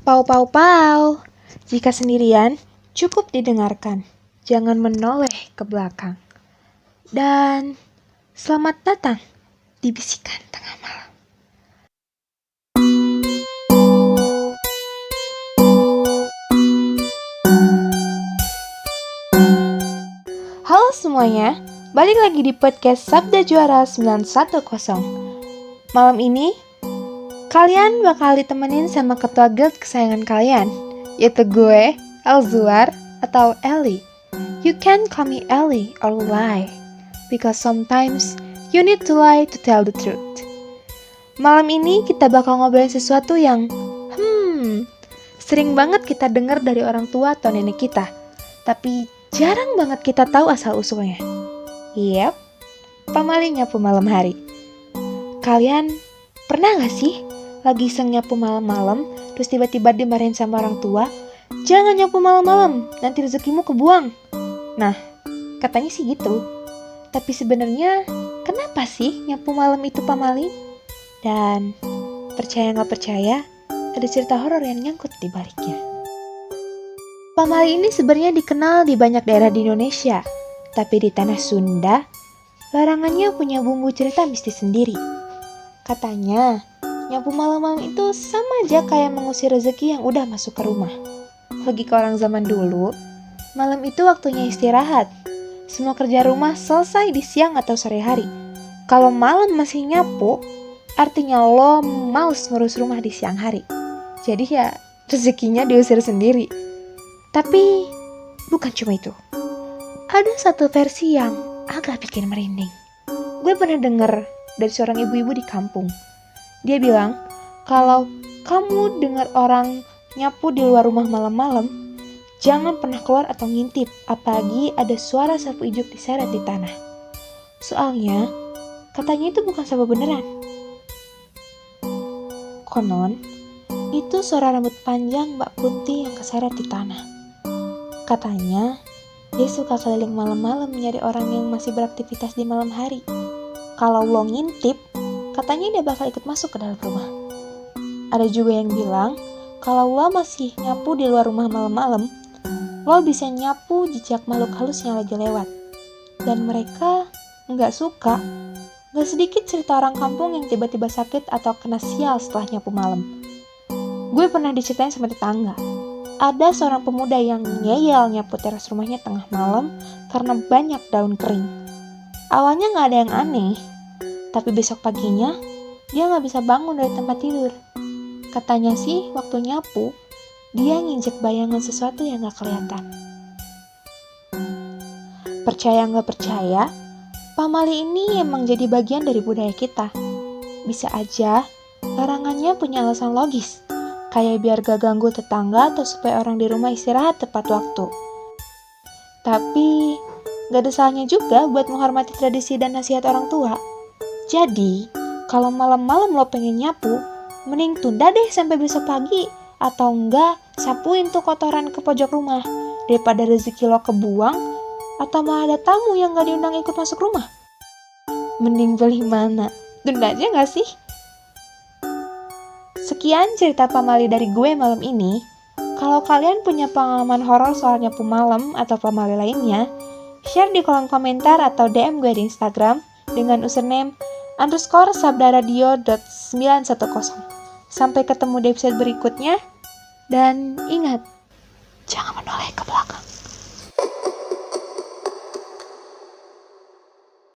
Pau pau pau. Jika sendirian, cukup didengarkan. Jangan menoleh ke belakang. Dan selamat datang di Bisikan Tengah Malam. Halo semuanya, balik lagi di podcast Sabda Juara 910. Malam ini, kalian bakal ditemenin sama ketua guild kesayangan kalian, yaitu gue, Alzuar, atau Ellie. You can call me Ellie or lie, because sometimes you need to lie to tell the truth. Malam ini kita bakal ngobrolin sesuatu yang sering banget kita dengar dari orang tua atau nenek kita, tapi jarang banget kita tahu asal-usulnya. Yep, pamali nyapu malam hari. Kalian pernah gak sih lagi iseng nyapu malam-malam, terus tiba-tiba dimarahin sama orang tua, jangan nyapu malam-malam, nanti rezekimu kebuang. Nah, katanya sih gitu. Tapi sebenarnya kenapa sih nyapu malam itu pamali? Dan percaya gak percaya, ada cerita horor yang nyangkut di baliknya. Pamali ini sebenarnya dikenal di banyak daerah di Indonesia, tapi di tanah Sunda, larangannya punya bumbu cerita mistis sendiri. Katanya, nyapu malam-malam itu sama aja kayak mengusir rezeki yang udah masuk ke rumah. Logika orang zaman dulu, malam itu waktunya istirahat. Semua kerja rumah selesai di siang atau sore hari. Kalau malam masih nyapu, artinya lo males ngurus rumah di siang hari. Jadi ya, rezekinya diusir sendiri. Tapi, bukan cuma itu. Ada satu versi yang agak bikin merinding. Gue pernah denger dari seorang ibu-ibu di kampung. Dia bilang, kalau kamu dengar orang nyapu di luar rumah malam-malam, jangan pernah keluar atau ngintip, apalagi ada suara sapu ijuk diseret di tanah. Soalnya, katanya itu bukan sapu beneran. Konon, itu suara rambut panjang Mbak Kunti yang keseret di tanah. Katanya, dia suka keliling malam-malam mencari orang yang masih beraktivitas di malam hari. Kalau lo ngintip, katanya dia bakal ikut masuk ke dalam rumah. Ada juga yang bilang, kalau lo masih nyapu di luar rumah malam-malam, lo bisa nyapu jejak makhluk halus yang lagi lewat. Dan mereka nggak suka. Gak sedikit cerita orang kampung yang tiba-tiba sakit atau kena sial setelah nyapu malam. Gue pernah diceritain sama tetangga. Ada seorang pemuda yang ngeyel nyapu teras rumahnya tengah malam karena banyak daun kering. Awalnya gak ada yang aneh, tapi besok paginya dia gak bisa bangun dari tempat tidur. Katanya sih waktu nyapu, dia nginjek bayangan sesuatu yang gak kelihatan. Percaya gak percaya, pamali ini emang jadi bagian dari budaya kita. Bisa aja larangannya punya alasan logis, kayak biar gak ganggu tetangga atau supaya orang di rumah istirahat tepat waktu. Tapi gak ada salahnya juga buat menghormati tradisi dan nasihat orang tua. Jadi, kalau malam-malam lo pengen nyapu, mending tunda deh sampai besok pagi. Atau enggak, sapuin tuh kotoran ke pojok rumah, daripada rezeki lo kebuang, atau malah ada tamu yang gak diundang ikut masuk rumah. Mending pilih mana? Tunda aja gak sih? Sekian cerita pamali dari gue malam ini. Kalau kalian punya pengalaman horor soal nyapu malam atau pamali lainnya, share di kolom komentar atau DM gue di Instagram dengan username _sabdaradio.910. Sampai ketemu di episode berikutnya. Dan ingat, jangan menoleh ke belakang.